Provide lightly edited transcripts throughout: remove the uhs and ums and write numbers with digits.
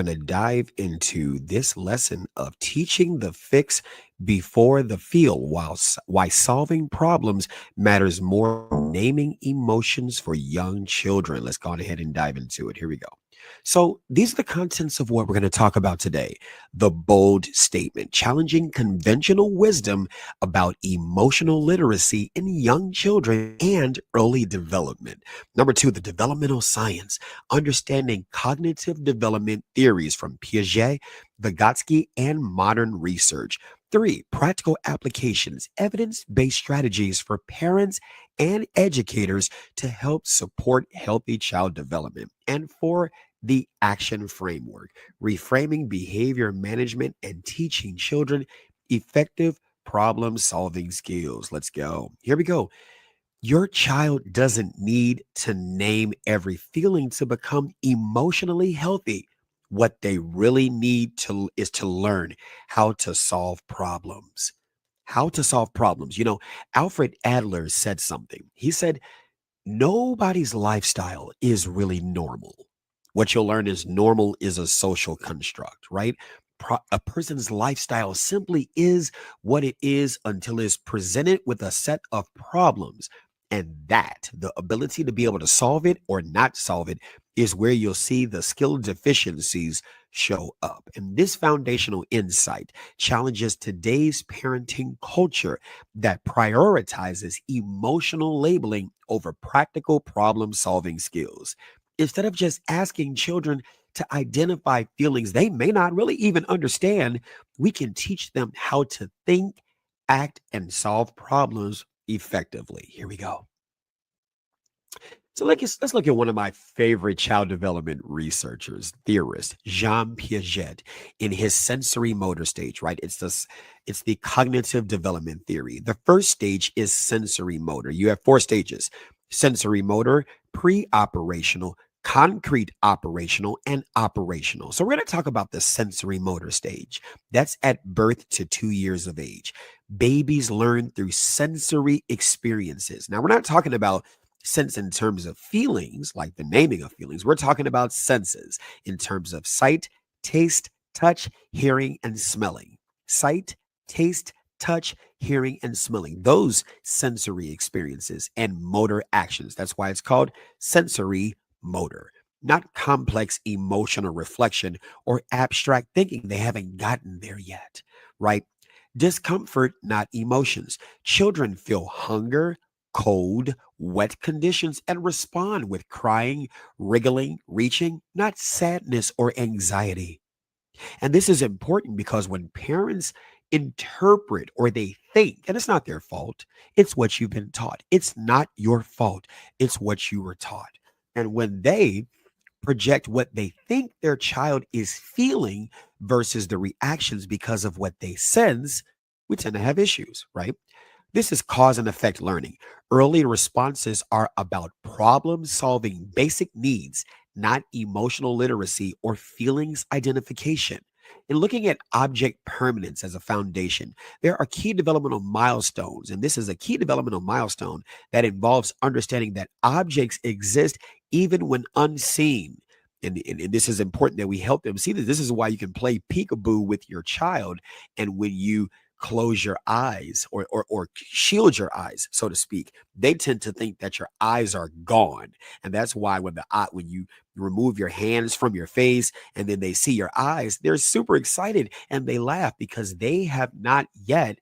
going to dive into this lesson of teaching the fix before the feel, why solving problems matters more than naming emotions for young children. Let's go on ahead and dive into it. Here we go. So, these are the contents of what we're going to talk about today. The bold statement, challenging conventional wisdom about emotional literacy in young children and early development. Number two, the developmental science, understanding cognitive development theories from Piaget, Vygotsky, and modern research. Three, practical applications, evidence based strategies for parents and educators to help support healthy child development. And four, the action framework, reframing behavior management and teaching children effective problem solving skills. Let's go. Here we go. Your child doesn't need to name every feeling to become emotionally healthy. What they really need to is to learn how to solve problems. How to solve problems. Alfred Adler said something. He said, nobody's lifestyle is really normal. What you'll learn is normal is a social construct, right? A person's lifestyle simply is what it is until it's presented with a set of problems. And that, the ability to be able to solve it or not solve it, is where you'll see the skill deficiencies show up. And this foundational insight challenges today's parenting culture that prioritizes emotional labeling over practical problem solving skills. Instead of just asking children to identify feelings they may not really even understand, we can teach them how to think, act, and solve problems effectively. Here we go. So let's look at one of my favorite child development researchers, theorist, Jean Piaget, in his sensory motor stage, right? It's the cognitive development theory. The first stage is sensory motor. You have four stages: sensory motor, pre-operational, concrete operational, and operational. So we're going to talk about the sensory motor stage. That's at birth to 2 years of age. Babies learn through sensory experiences. Now, we're not talking about sense in terms of feelings, like the naming of feelings. We're talking about senses in terms of sight, taste, touch, hearing, and smelling. Sight, taste, touch, hearing, and smelling. Those sensory experiences and motor actions. That's why it's called sensory motor, not complex emotional reflection or abstract thinking. They haven't gotten there yet, right? Discomfort, not emotions. Children feel hunger, cold, wet conditions and respond with crying, wriggling, reaching, not sadness or anxiety. And this is important because when parents interpret or they think, and it's not their fault, it's what you've been taught. It's not your fault, it's what you were taught. And when they project what they think their child is feeling versus the reactions because of what they sense, we tend to have issues, right? This is cause and effect learning. Early responses are about problem solving basic needs, not emotional literacy or feelings identification. In looking at object permanence as a foundation, there are key developmental milestones, and this is a key developmental milestone that involves understanding that objects exist even when unseen. And this is important that we help them see that this is why you can play peekaboo with your child. And when you close your eyes or shield your eyes, so to speak, they tend to think that your eyes are gone. And that's why when you remove your hands from your face and then they see your eyes, they're super excited and they laugh because they have not yet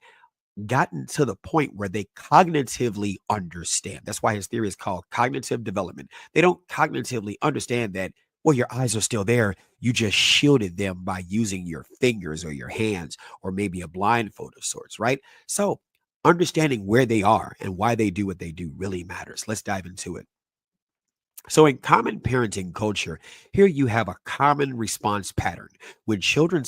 gotten to the point where they cognitively understand. That's why his theory is called cognitive development. They don't cognitively understand that, well, your eyes are still there. You just shielded them by using your fingers or your hands or maybe a blindfold of sorts, right? So, understanding where they are and why they do what they do really matters. Let's dive into it. So, in common parenting culture, here you have a common response pattern. When children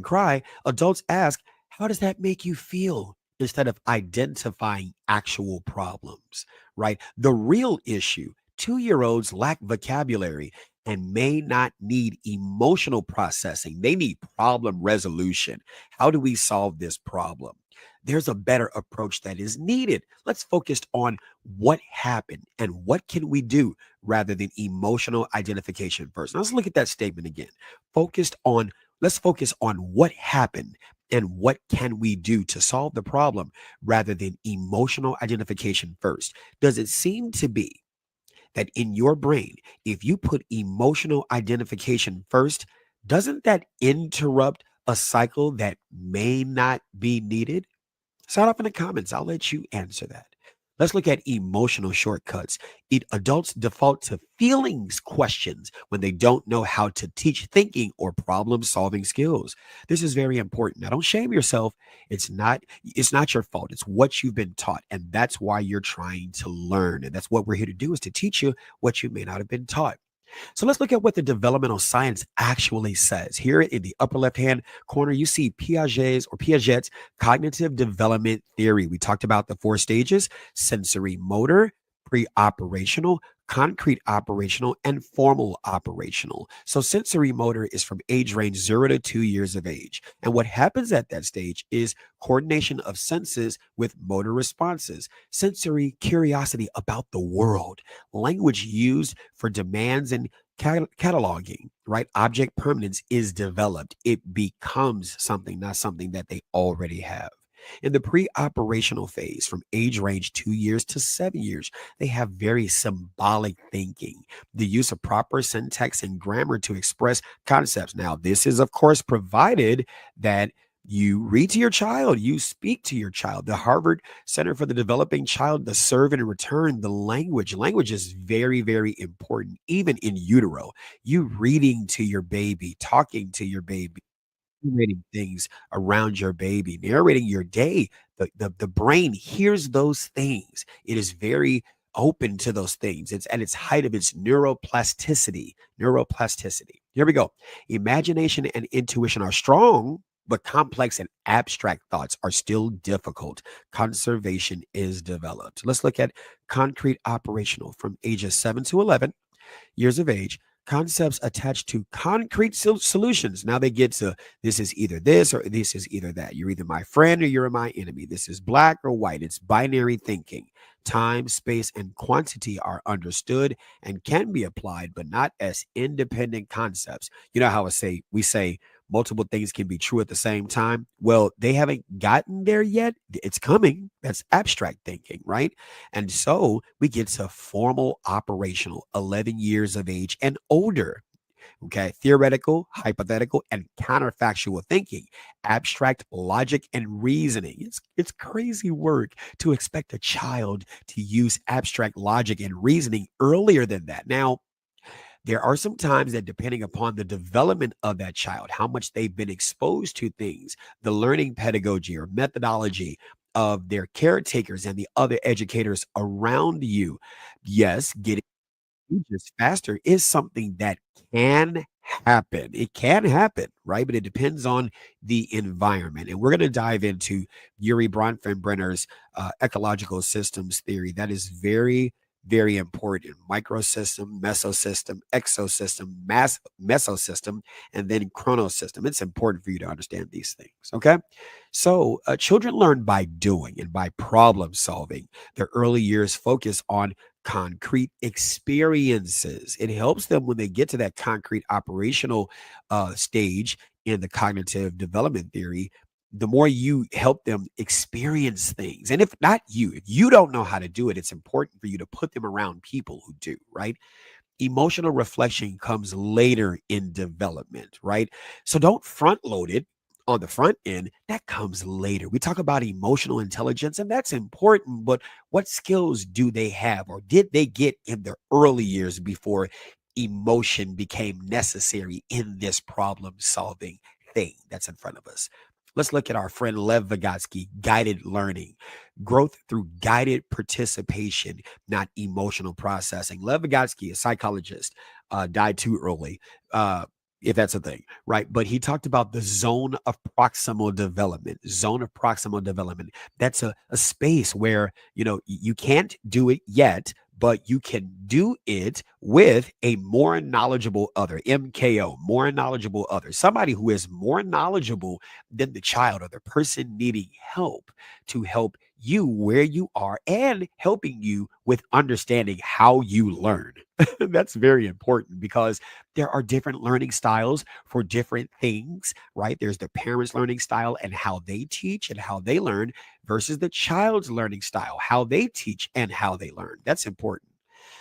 cry, adults ask, "How does that make you feel?" instead of identifying actual problems, right? The real issue: 2-year-olds lack vocabulary and may not need emotional processing. They need problem resolution. How do we solve this problem? there's a better approach that is needed. Let's focus on what happened and what can we do rather than emotional identification first. Now let's look at that statement again. Focused on Let's focus on what happened and what can we do to solve the problem rather than emotional identification first. Does it seem to be that in your brain, if you put emotional identification first, doesn't that interrupt a cycle that may not be needed? Sound off in the comments. I'll let you answer that. Let's look at emotional shortcuts. Adults default to feelings questions when they don't know how to teach thinking or problem solving skills. This is very important. Now, don't shame yourself. It's not your fault. It's what you've been taught, and that's why you're trying to learn. And that's what we're here to do, is to teach you what you may not have been taught. So let's look at what the developmental science actually says. Here in the upper left-hand corner, you see Piaget's cognitive development theory. We talked about the four stages: sensory motor, pre-operational, concrete operational, and formal operational. So sensory motor is from age range 0 to 2 years of age. And what happens at that stage is coordination of senses with motor responses, sensory curiosity about the world, language used for demands and cataloging, right? Object permanence is developed. It becomes something, not something that they already have. In the pre operational phase, from age range 2 years to 7 years, they have very symbolic thinking, the use of proper syntax and grammar to express concepts. Now, this is, of course, provided that you read to your child, you speak to your child. The Harvard Center for the Developing Child, the serve and return, the language. Language is very, very important, even in utero. You reading to your baby, talking to your baby, narrating things around your baby, narrating your day. The brain hears those things. It is very open to those things. It's at its height of its neuroplasticity. Neuroplasticity. Here we go. Imagination and intuition are strong, but complex and abstract thoughts are still difficult. Conservation is developed. Let's look at concrete operational from ages 7 to 11 years of age, concepts attached to concrete solutions. Now they get to, this is either this or this is either that. You're either my friend or you're my enemy. This is black or white. It's binary thinking. Time, space, and quantity are understood and can be applied, but not as independent concepts. You know how we say multiple things can be true at the same time? Well, they haven't gotten there yet. It's coming. That's abstract thinking, right? And so we get to formal operational, 11 years of age and older. Okay. Theoretical, hypothetical, and counterfactual thinking, abstract logic and reasoning. It's crazy work to expect a child to use abstract logic and reasoning earlier than that. Now, there are some times that, depending upon the development of that child, how much they've been exposed to things, the learning pedagogy or methodology of their caretakers and the other educators around you, yes, getting ages faster is something that can happen. It can happen, right? But it depends on the environment. And we're going to dive into Yuri Bronfenbrenner's ecological systems theory. That is very, very important. Microsystem, mesosystem, exosystem, mesosystem, and then chronosystem. It's important for you to understand these things, okay? So children learn by doing and by problem solving. Their early years focus on concrete experiences. It helps them when they get to that concrete operational stage in the cognitive development theory. The more you help them experience things, and if you don't know how to do it, it's important for you to put them around people who do, right? Emotional reflection comes later in development, right? So don't front load it on the front end. That comes later. We talk about emotional intelligence, and that's important, but what skills do they have or did they get in their early years before emotion became necessary in this problem solving thing that's in front of us? Let's look at our friend Lev Vygotsky, guided learning, growth through guided participation, not emotional processing. Lev Vygotsky, a psychologist, died too early, if that's a thing, right? But he talked about the zone of proximal development, zone of proximal development. That's a space where, you can't do it yet, but you can do it with a more knowledgeable other, MKO, more knowledgeable other, somebody who is more knowledgeable than the child or the person needing help to help you where you are and helping you with understanding how you learn. That's very important because there are different learning styles for different things, right? There's the parents' learning style and how they teach and how they learn versus the child's learning style, how they teach and how they learn. That's important.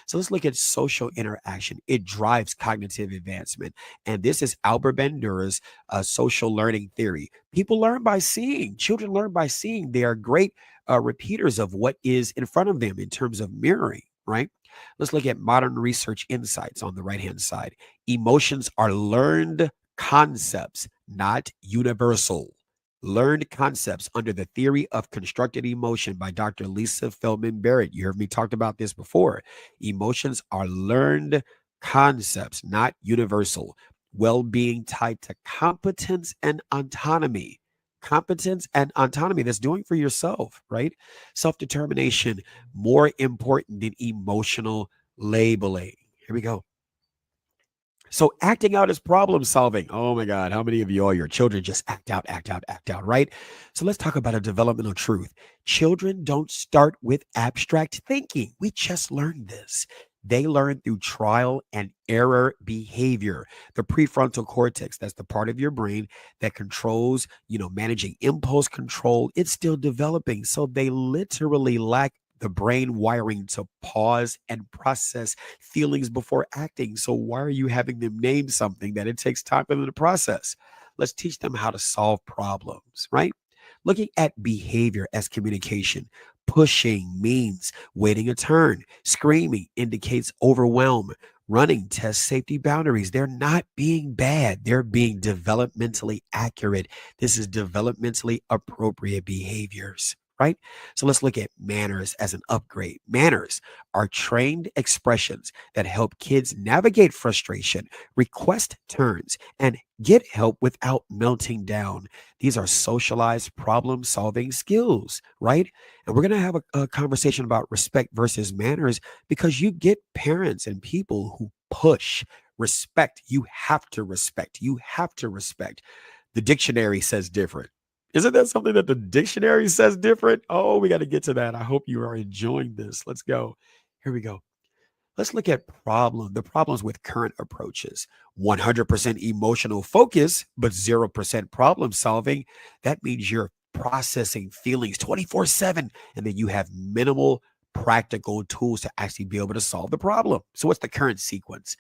So let's look at social interaction. It drives cognitive advancement. And this is Albert Bandura's social learning theory. People learn by seeing. Children learn by seeing. They are great repeaters of what is in front of them in terms of mirroring, right? Let's look at modern research insights on the right hand side. Emotions are learned concepts, not universal. Learned concepts under the theory of constructed emotion by Dr. Lisa Feldman Barrett. You heard me talk about this before. Emotions are learned concepts, not universal. Well being tied to competence and autonomy. Competence and autonomy that's doing for yourself, right? Self determination, more important than emotional labeling. Here we go. So acting out is problem solving. Oh my God, how many of you all your children just act out, act out, act out, right? So let's talk about a developmental truth. Children don't start with abstract thinking. We just learned this. They learn through trial and error behavior. The prefrontal cortex, that's the part of your brain that controls, managing impulse control, it's still developing. So they literally lack the brain wiring to pause and process feelings before acting. So why are you having them name something that it takes time for them to process? Let's teach them how to solve problems, right? Looking at behavior as communication. Pushing means waiting a turn. Screaming indicates overwhelm. Running tests safety boundaries. They're not being bad. They're being developmentally accurate. This is developmentally appropriate behaviors, right? So let's look at manners as an upgrade. Manners are trained expressions that help kids navigate frustration, request turns, and get help without melting down. These are socialized problem solving skills, right? And we're going to have a conversation about respect versus manners because you get parents and people who push respect. You have to respect. You have to respect. The dictionary says different. Isn't that something that the dictionary says different? Oh, we got to get to that. I hope you are enjoying this. Let's go. Here we go. Let's look at the problems with current approaches. 100% emotional focus, but 0% problem solving. That means you're processing feelings 24/7, and then you have minimal practical tools to actually be able to solve the problem. So, what's the current sequence?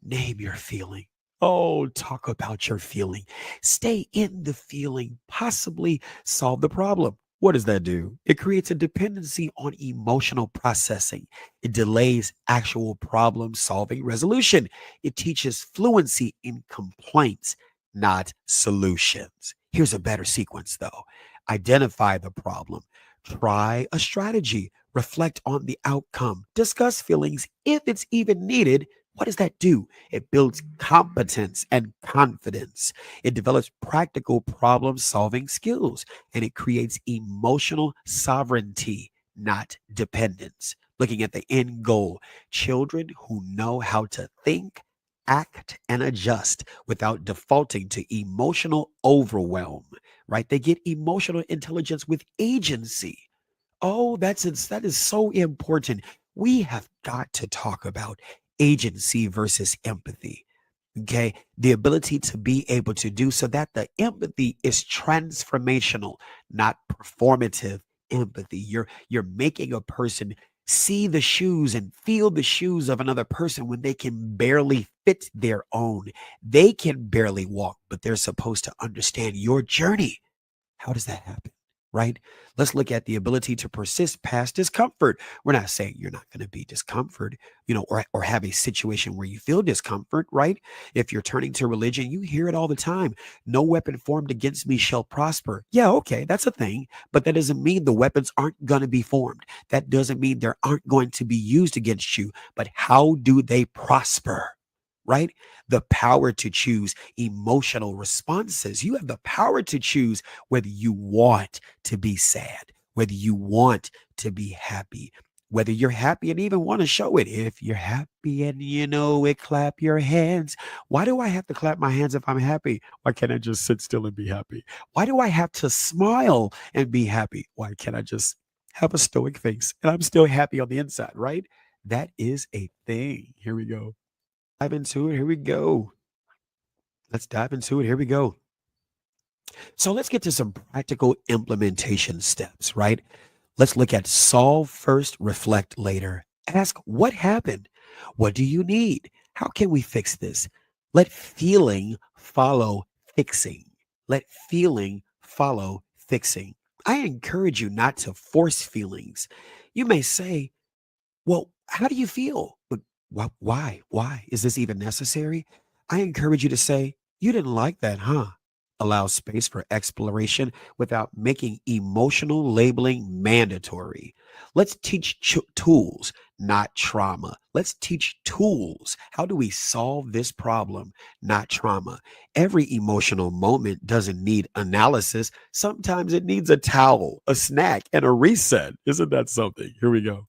Name your feeling. Oh, talk about your feeling. Stay in the feeling, possibly solve the problem. What does that do? It creates a dependency on emotional processing. It delays actual problem solving resolution. It teaches fluency in complaints, not solutions. Here's a better sequence, though. Identify the problem, try a strategy, reflect on the outcome, discuss feelings if it's even needed. What does that do? It builds competence and confidence. It develops practical problem solving skills and it creates emotional sovereignty, not dependence. Looking at the end goal, children who know how to think, act, and adjust without defaulting to emotional overwhelm, right? They get emotional intelligence with agency. Oh, that is so important. We have got to talk about agency versus empathy. Okay. The ability to be able to do so that the empathy is transformational, not performative empathy. You're making a person see the shoes and feel the shoes of another person when they can barely fit their own. They can barely walk, but they're supposed to understand your journey. How does that happen? Right? Let's look at the ability to persist past discomfort. We're not saying you're not going to be discomfort, or have a situation where you feel discomfort, right? If you're turning to religion, you hear it all the time. No weapon formed against me shall prosper. Yeah, okay, that's a thing, but that doesn't mean the weapons aren't going to be formed. That doesn't mean they aren't going to be used against you, but how do they prosper? Right? The power to choose emotional responses. You have the power to choose whether you want to be sad, whether you want to be happy. Whether you're happy and even want to show it. If you're happy and you know it, clap your hands. Why do I have to clap my hands if I'm happy? Why can't I just sit still and be happy? Why do I have to smile and be happy? Why can't I just have a stoic face and I'm still happy on the inside, right? That is a thing. Here we go. Dive into it. Here we go. Let's dive into it. Here we go. So let's get to some practical implementation steps, right? Let's look at solve first, reflect later. Ask what happened? What do you need? How can we fix this? Let feeling follow fixing. Let feeling follow fixing. I encourage you not to force feelings. You may say, well, how do you feel? But why? Why? Is this even necessary? I encourage you to say, you didn't like that, huh? Allow space for exploration without making emotional labeling mandatory. Let's teach tools, not trauma. Let's teach tools. How do we solve this problem, not trauma? Every emotional moment doesn't need analysis. Sometimes it needs a towel, a snack, and a reset. Isn't that something? Here we go.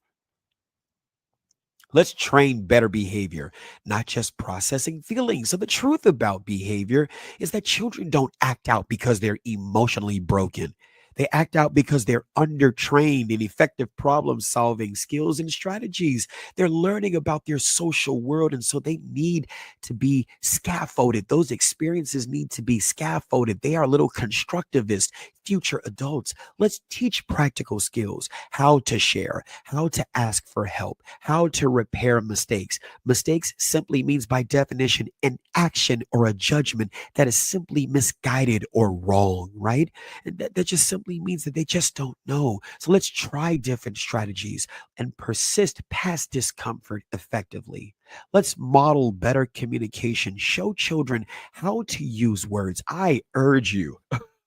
Let's train better behavior, not just processing feelings. So, the truth about behavior is that children don't act out because they're emotionally broken. They act out because they're undertrained in effective problem solving skills and strategies. They're learning about their social world, and so they need to be scaffolded. Those experiences need to be scaffolded. They are little constructivist future adults. Let's teach practical skills, how to share, how to ask for help, how to repair mistakes. Mistakes simply means, by definition, an action or a judgment that is simply misguided or wrong, right? And that just simply means that they just don't know. So let's try different strategies and persist past discomfort effectively. Let's model better communication, show children how to use words. I urge you.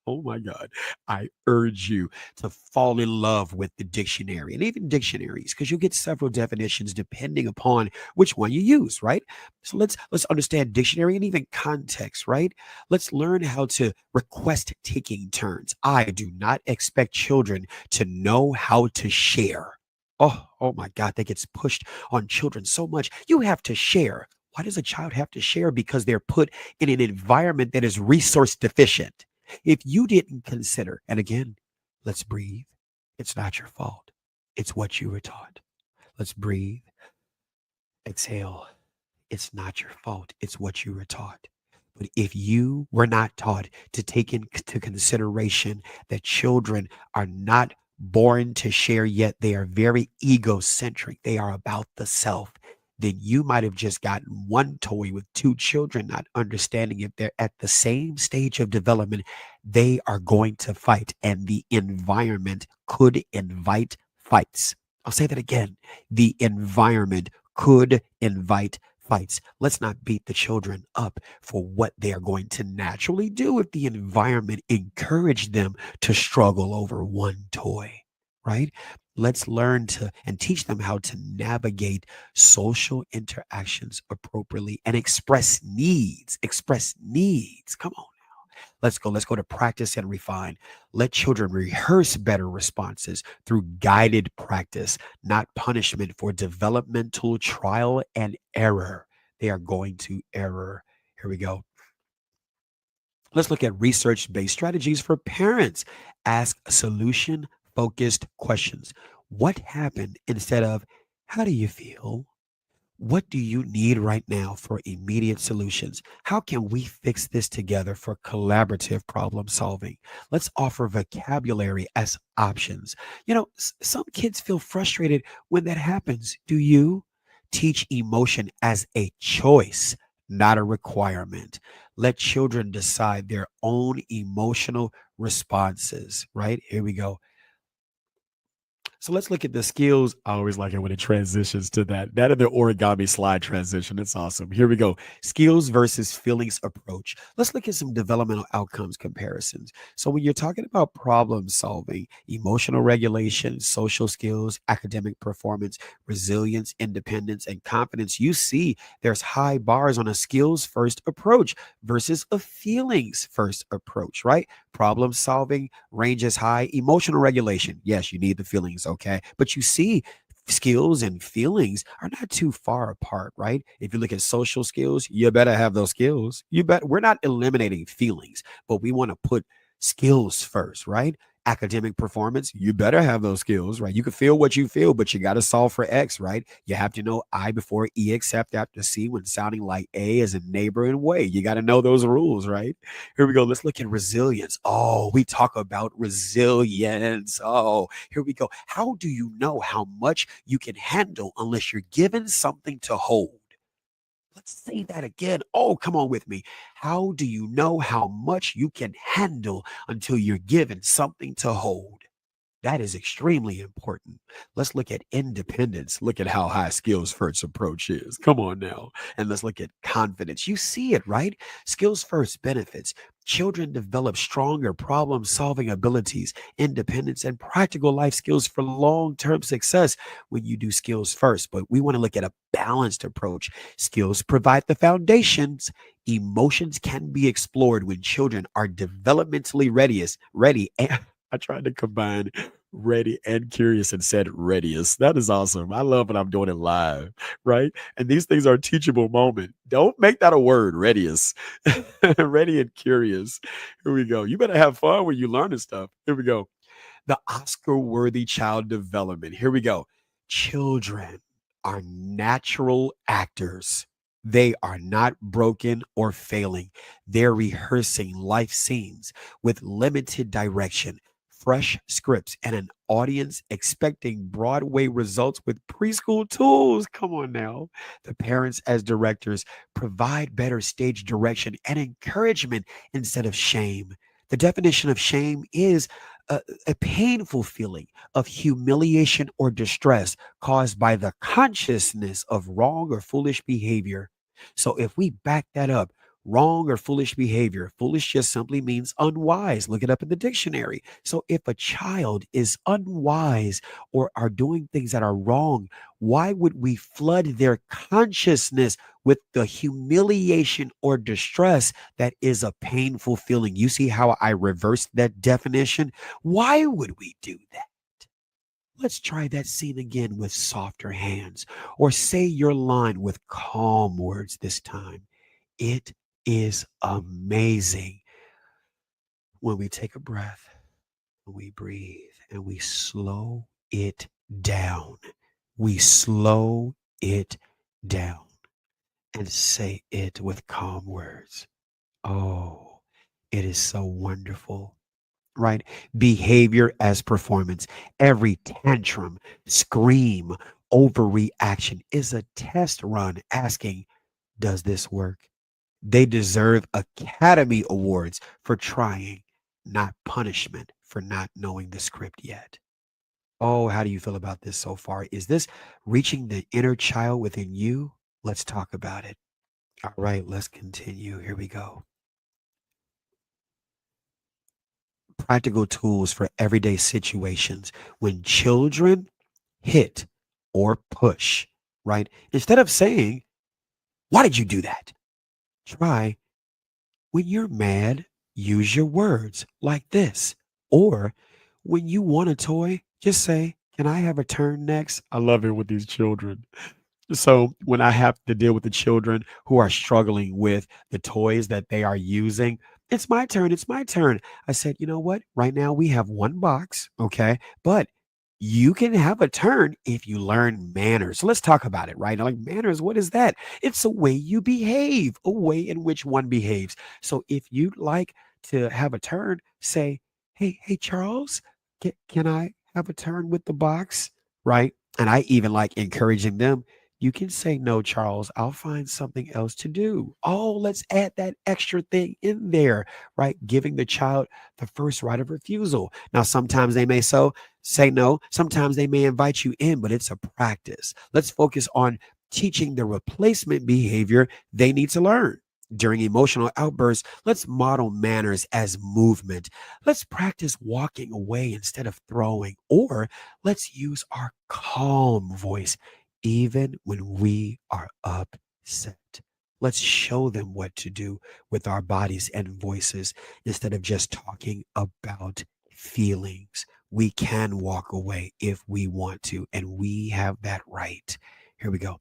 Oh my God. I urge you to fall in love with the dictionary and even dictionaries, because you'll get several definitions depending upon which one you use, right? So let's understand dictionary and even context, right? Let's learn how to request taking turns. I do not expect children to know how to share. Oh my God, that gets pushed on children so much. You have to share. Why does a child have to share? Because they're put in an environment that is resource deficient. If you didn't consider, and again, let's breathe. It's not your fault. It's what you were taught. Let's breathe, exhale. It's not your fault. It's what you were taught. But if you were not taught to take into consideration that children are not born to share, yet they are very egocentric, they are about the self, then you might have just gotten one toy with two children, not understanding if they're at the same stage of development, they are going to fight, and the environment could invite fights. I'll say that again. The environment could invite fights. Let's not beat the children up for what they are going to naturally do if the environment encouraged them to struggle over one toy, right? Let's learn to and teach them how to navigate social interactions appropriately and express needs. Express needs. Come on. Let's go. Let's go to practice and refine. Let children rehearse better responses through guided practice, not punishment, for developmental trial and error. They are going to error. Here we go. Let's look at research based strategies for parents. Ask solution focused questions. What happened, instead of how do you feel? What do you need right now for immediate solutions? How can we fix this together for collaborative problem solving? Let's offer vocabulary as options. Some kids feel frustrated when that happens. Do you? Teach emotion as a choice, not a requirement. Let children decide their own emotional responses, right? Here we go. So let's look at the skills. I always like it when it transitions to that. That and the origami slide transition. It's awesome. Here we go. Skills versus feelings approach. Let's look at some developmental outcomes comparisons. So when you're talking about problem solving, emotional regulation, social skills, academic performance, resilience, independence, and confidence, you see there's high bars on a skills first approach versus a feelings first approach, right? Problem solving ranges high. Emotional regulation, yes, you need the feelings, okay? But you see skills and feelings are not too far apart, right? If you look at social skills, you better have those skills. You bet we're not eliminating feelings, but we want to put skills first, right? Academic performance, you better have those skills, right? You can feel what you feel, but you got to solve for X, right? You have to know I before E except after C when sounding like A as a neighbor and way. You got to know those rules, right? Here we go. Let's look at resilience. Oh, we talk about resilience. Oh, here we go. How do you know how much you can handle unless you're given something to hold? Let's say that again. Oh, come on with me. How do you know how much you can handle until you're given something to hold? That is extremely important. Let's look at independence. Look at how high skills first approach is. Come on now. And let's look at confidence. You see it, right? Skills first benefits. Children develop stronger problem solving abilities, independence, and practical life skills for long term success when you do skills first. But we want to look at a balanced approach. Skills provide the foundations. Emotions can be explored when children are developmentally ready. And I tried to combine ready and curious and said readiest. That is awesome. I love when I'm doing it live, right? And these things are teachable moment. Don't make that a word, readiest. Ready and curious. Here we go. You better have fun when you learn this stuff. Here we go. The Oscar worthy child development. Here we go. Children are natural actors. They are not broken or failing. They're rehearsing life scenes with limited direction, fresh scripts, and an audience expecting Broadway results with preschool tools. Come on now. The parents, as directors, provide better stage direction and encouragement instead of shame. The definition of shame is a painful feeling of humiliation or distress caused by the consciousness of wrong or foolish behavior. So if we back that up, wrong or foolish behavior, foolish just simply means unwise. Look it up in the dictionary. So if a child is unwise or are doing things that are wrong, why would we flood their consciousness with the humiliation or distress that is a painful feeling? You see how I reversed that definition? Why would we do that? Let's try that scene again with softer hands, or say your line with calm words this time. It is amazing when we take a breath, we breathe, and we slow it down. We slow it down and say it with calm words. Oh, it is so wonderful, right? Behavior as performance. Every tantrum, scream, overreaction is a test run asking, does this work? They deserve Academy Awards for trying, not punishment for not knowing the script yet. Oh, how do you feel about this so far? Is this reaching the inner child within you? Let's talk about it. All right, let's continue. Here we go. Practical tools for everyday situations. When children hit or push, right? Instead of saying, why did you do that? Try, when you're mad, use your words like this. Or when you want a toy, just say, can I have a turn next? I love it with these children. So when I have to deal with the children who are struggling with the toys that they are using, it's my turn. It's my turn. I said, you know what? Right now we have one box. Okay. But you can have a turn if you learn manners. So let's talk about it, right? Like manners, what is that? It's a way you behave, a way in which one behaves. So if you'd like to have a turn, say, hey, Charles, can I have a turn with the box? Right. And I even like encouraging them. You can say, no, Charles, I'll find something else to do. Oh, let's add that extra thing in there, right? Giving the child the first right of refusal. Now, sometimes they may say no. Sometimes they may invite you in, but it's a practice. Let's focus on teaching the replacement behavior they need to learn. During emotional outbursts, let's model manners as movement. Let's practice walking away instead of throwing, or let's use our calm voice even when we are upset. Let's show them what to do with our bodies and voices instead of just talking about feelings. We can walk away if we want to, and we have that right. Here we go.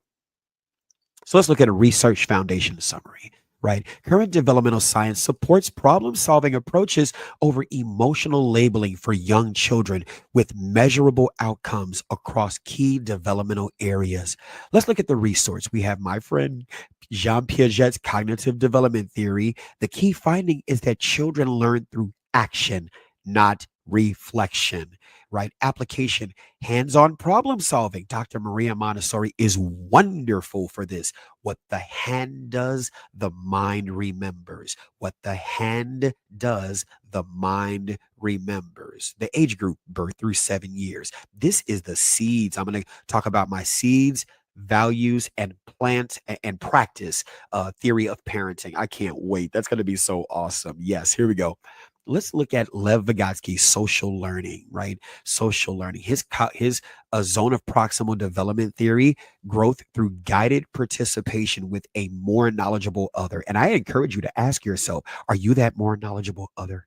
So let's look at a research foundation summary, right? Current developmental science supports problem solving approaches over emotional labeling for young children with measurable outcomes across key developmental areas. Let's look at the resource. We have my friend Jean Piaget's cognitive development theory. The key finding is that children learn through action, not reflection, right? Application, hands on problem solving. Dr. Maria Montessori is wonderful for this. What the hand does, the mind remembers. What the hand does, the mind remembers. The age group, birth through 7 years. This is the seeds. I'm going to talk about my seeds, values, and plant and practice theory of parenting. I can't wait. That's going to be so awesome. Yes, here we go. Let's look at Lev Vygotsky's social learning, right? Social learning. His zone of proximal development theory, growth through guided participation with a more knowledgeable other. And I encourage you to ask yourself, are you that more knowledgeable other?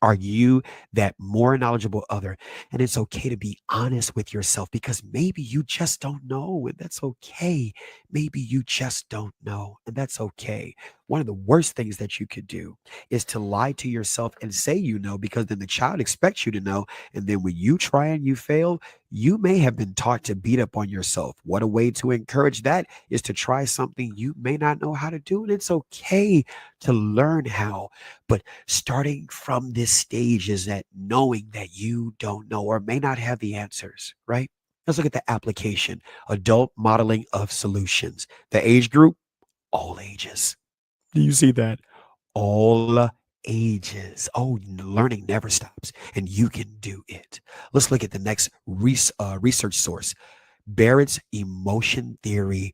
Are you that more knowledgeable other? And it's okay to be honest with yourself because maybe you just don't know, and that's okay. Maybe you just don't know, and that's okay. One of the worst things that you could do is to lie to yourself and say you know, because then the child expects you to know. And then when you try and you fail, you may have been taught to beat up on yourself. What a way to encourage that is to try something you may not know how to do. And it's okay to learn how. But starting from this stage is that knowing that you don't know or may not have the answers, right? Let's look at the application, adult modeling of solutions. The age group, all ages. Do you see that? All ages. Oh, learning never stops, and you can do it. Let's look at the next research source, Barrett's emotion theory.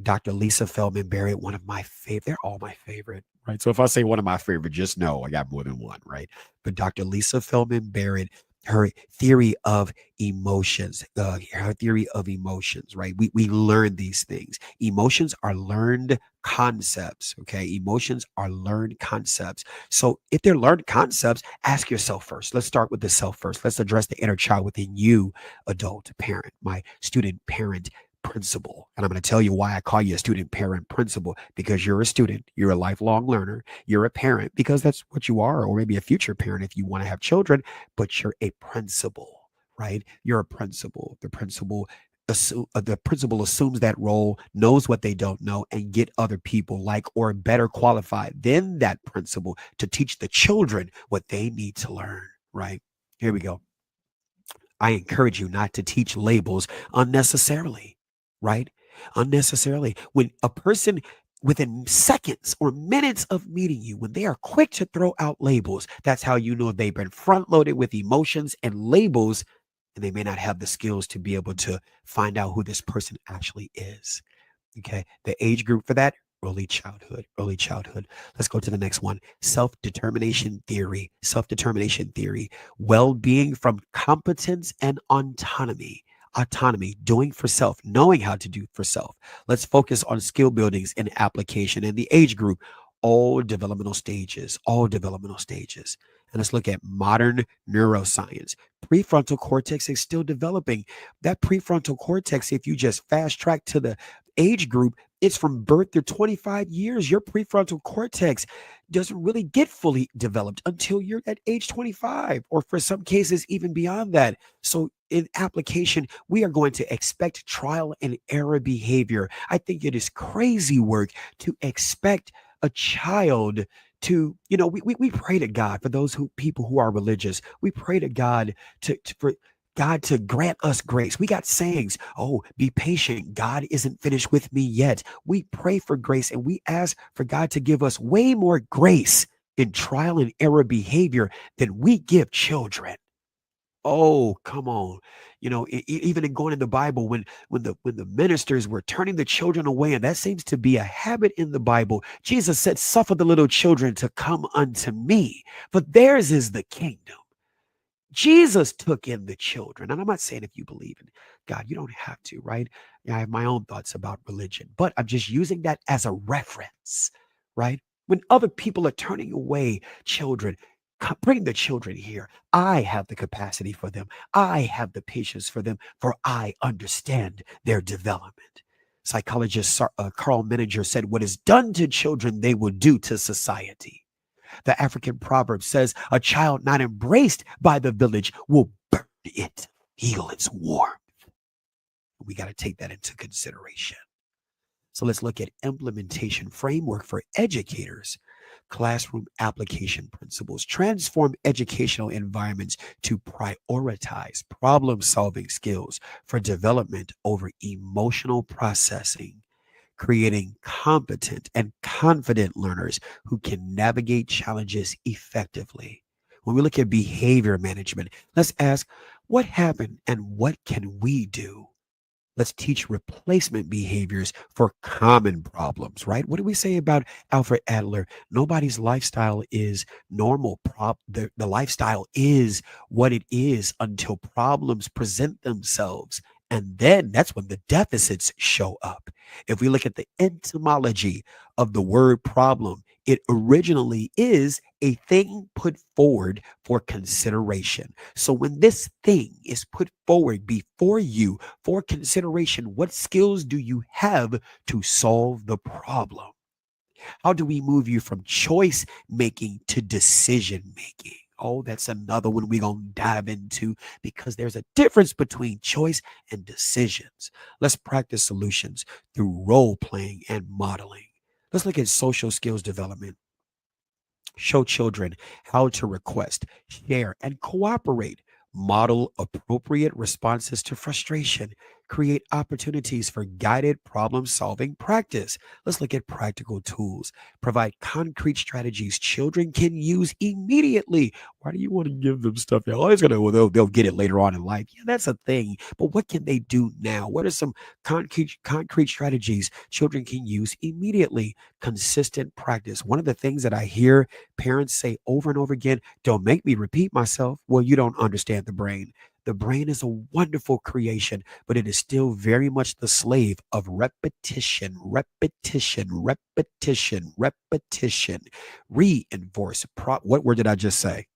Dr. Lisa Feldman Barrett, one of my favorite. They're all my favorite, right? So if I say one of my favorite, just know I got more than one, right? But Dr. Lisa Feldman Barrett, her theory of emotions, her theory of emotions, right? We learn these things. Emotions are learned concepts, okay? Emotions are learned concepts. So if they're learned concepts, ask yourself first. Let's start with the self first. Let's address the inner child within you, adult, parent, my student, parent, principal. And I'm going to tell you why I call you a student, parent, principal, because you're a student, you're a lifelong learner, you're a parent, because that's what you are, or maybe a future parent if you want to have children, but you're a principal, right? You're a principal. The principal assumes that role, knows what they don't know, and get other people like or better qualified than that principal to teach the children what they need to learn, right? Here we go. I encourage you not to teach labels unnecessarily, right? Unnecessarily. When a person within seconds or minutes of meeting you, when they are quick to throw out labels, that's how you know they've been front loaded with emotions and labels, and they may not have the skills to be able to find out who this person actually is. Okay. The age group for that, early childhood, early childhood. Let's go to the next one. Self determination theory, well being from competence and autonomy. Autonomy, doing for self, knowing how to do for self. Let's focus on skill buildings and application and the age group, all developmental stages. And let's look at modern neuroscience. Prefrontal cortex is still developing. That prefrontal cortex, if you just fast track to the age group, it's from birth to 25 years. Your prefrontal cortex doesn't really get fully developed until you're at age 25, or for some cases, even beyond that. So, in application, we are going to expect trial and error behavior. I think it is crazy work to expect a child to, we pray to God for those people who are religious. We pray to God for God to grant us grace. We got sayings. Oh, be patient. God isn't finished with me yet. We pray for grace and we ask for God to give us way more grace in trial and error behavior than we give children. Oh, come on. Even in going in the Bible, when the ministers were turning the children away, and that seems to be a habit in the Bible, Jesus said, suffer the little children to come unto me, for theirs is the kingdom. Jesus took in the children. And I'm not saying if you believe in God, you don't have to, right? Yeah, I have my own thoughts about religion, but I'm just using that as a reference, right? When other people are turning away children, Bring the children here. I have the capacity for them. I have the patience for them, for I understand their development. Psychologist Carl Menninger said, "What is done to children, they will do to society." The African proverb says, "A child not embraced by the village will burn it, feel its warmth." We got to take that into consideration. So let's look at implementation framework for educators. Classroom application principles transform educational environments to prioritize problem solving skills for development over emotional processing, creating competent and confident learners who can navigate challenges effectively. When we look at behavior management, let's ask, what happened and what can we do? Let's teach replacement behaviors for common problems, right? What do we say about Alfred Adler? Nobody's lifestyle is normal. The lifestyle is what it is until problems present themselves. And then that's when the deficits show up. If we look at the etymology of the word problem, it originally is a thing put forward for consideration. So when this thing is put forward before you for consideration, what skills do you have to solve the problem? How do we move you from choice making to decision making? Oh, that's another one we're going to dive into because there's a difference between choice and decisions. Let's practice solutions through role playing and modeling. Let's look at social skills development. Show children how to request, share, and cooperate. Model appropriate responses to frustration. Create opportunities for guided problem solving practice. Let's look at practical tools. Provide concrete strategies children can use immediately. Why do you want to give them stuff? They're always going to, well, they'll get it later on in life. Yeah, that's a thing. But what can they do now? What are some concrete strategies children can use immediately? Consistent practice. One of the things that I hear parents say over and over again, "Don't make me repeat myself." Well, you don't understand the brain. The brain is a wonderful creation, but it is still very much the slave of repetition, repetition, repetition, repetition. Reinforce. What word did I just say?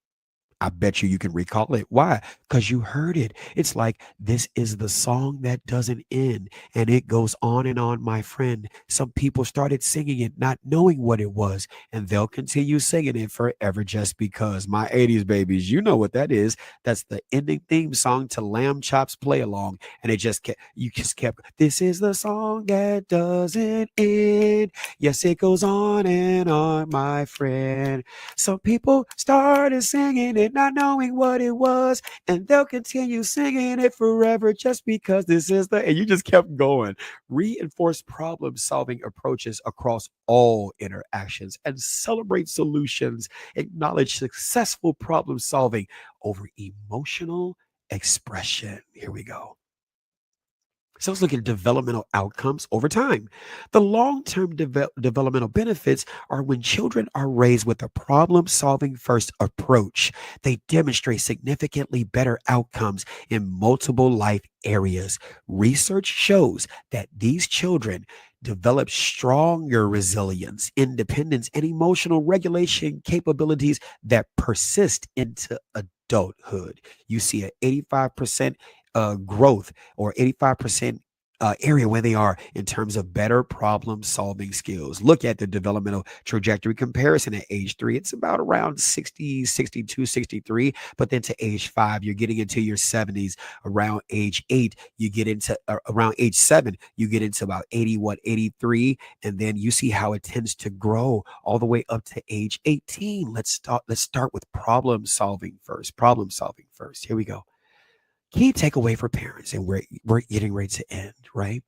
I bet you can recall it. Why? Because you heard it. It's like, this is the song that doesn't end. And it goes on, my friend. Some people started singing it not knowing what it was. And they'll continue singing it forever just because. My 80s babies, you know what that is. That's the ending theme song to Lamb Chop's Play Along. And it just kept, you just kept, this is the song that doesn't end. Yes, it goes on, my friend. Some people started singing it not knowing what it was, and they'll continue singing it forever just because this is the, and you just kept going. Reinforce problem solving approaches across all interactions and celebrate solutions. Acknowledge successful problem solving over emotional expression. Here we go. So let's look at developmental outcomes over time. The long term developmental benefits are when children are raised with a problem solving first approach. They demonstrate significantly better outcomes in multiple life areas. Research shows that these children develop stronger resilience, independence, and emotional regulation capabilities that persist into adulthood. You see an 85% growth or 85% area where they are in terms of better problem solving skills. Look at the developmental trajectory comparison at age 3. It's about around 60, 62, 63. But then to age 5, you're getting into your 70s. Around age 8, you get into around age 7, you get into about 81, 83. And then you see how it tends to grow all the way up to age 18. Let's start with problem solving first. Problem solving first. Here we go. Key takeaway for parents, and we're getting ready to end, right?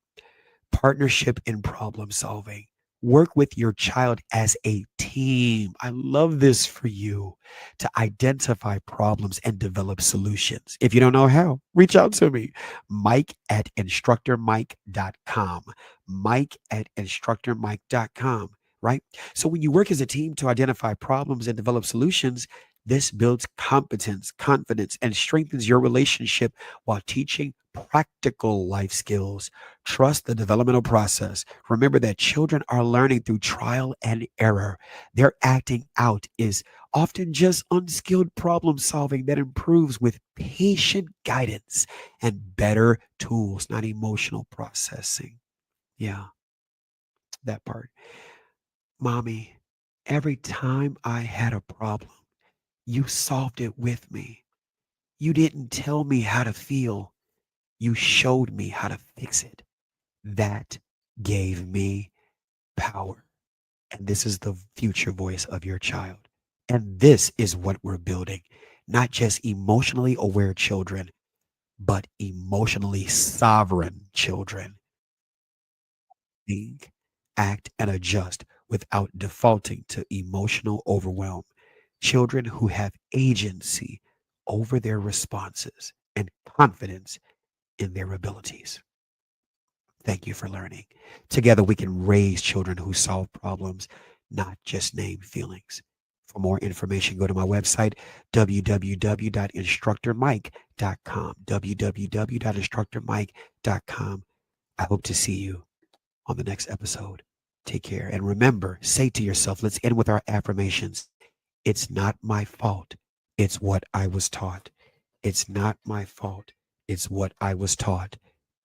Partnership in problem solving. Work with your child as a team. I love this for you to identify problems and develop solutions. If you don't know how, reach out to me. Mike at instructormike.com. Mike at instructormike.com, right? So when you work as a team to identify problems and develop solutions, this builds competence, confidence, and strengthens your relationship while teaching practical life skills. Trust the developmental process. Remember that children are learning through trial and error. Their acting out is often just unskilled problem solving that improves with patient guidance and better tools, not emotional processing. Yeah, that part. Mommy, every time I had a problem, you solved it with me. You didn't tell me how to feel, you showed me how to fix it. That gave me power. And this is the future voice of your child. And this is what we're building, not just emotionally aware children, but emotionally sovereign children. Think, act, and adjust without defaulting to emotional overwhelm. Children who have agency over their responses and confidence in their abilities. Thank you for learning. Together, we can raise children who solve problems, not just name feelings. For more information, go to my website, www.instructormike.com. www.instructormike.com. I hope to see you on the next episode. Take care. And remember, say to yourself, let's end with our affirmations. It's not my fault. It's what I was taught. It's not my fault. It's what I was taught.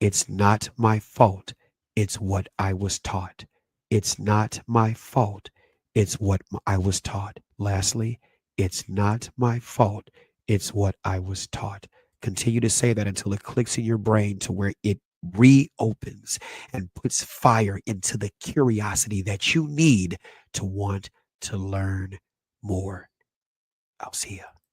It's not my fault. It's what I was taught. It's not my fault. It's what I was taught. Lastly, it's not my fault. It's what I was taught. Continue to say that until it clicks in your brain to where it reopens and puts fire into the curiosity that you need to want to learn more. I'll see you.